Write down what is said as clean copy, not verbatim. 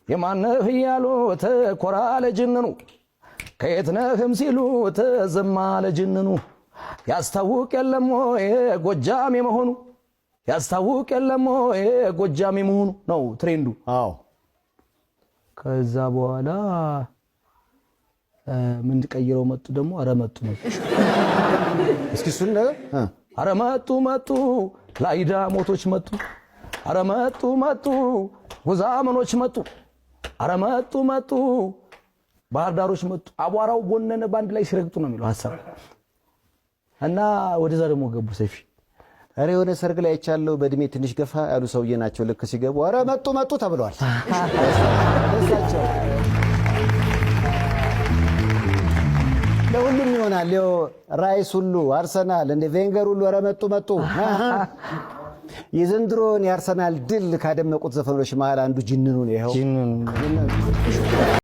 የማነህ ያሉት ኮራ ለጅንኑ ከየት ነህም ሲሉት ዝም አለ ጅንኑ ያስታውቅ የለም ወይ ጎጃም የመሆኑ ያስታውቅ የለም ወይ ጎጃም የመሆኑ ነው ትሬንዱ። አዎ ከዛ በኋላ ምን ቀይረው መጡ ደግሞ አረመጡ ነው። እስኪ እሱን አረመጡ መጡ ላይዳ ሞቶች መጡ አረመጡ መጡ ጉዛመኖች መጡ አረመጡ መጡ ባህር ዳሮች መጡ አቧራው ቦነነ ባንድ ላይ ሲረግጡ ነው የሚለው ሐሳብ እና ወደዛ ደግሞ ገቡ ሰይፊ አሬ የሆነ ሰርግ ላይ አይቻለሁ በእድሜ ትንሽ ገፋ ያሉ ሰውዬ ናቸው ልክ ሲገቡ አረ መጡ መጡ ተብለዋል እሳቸው ለሁሉም ይሆናል ሌው ራይስ ሁሉ አርሰናል እንደ ቬንገር ሁሉ አረ መጡ መጡ የዘንድሮን የአርሰናል ድል ካደመቁት ዘፈኖች መሃል አንዱ ጅንኑ ነው ይሄው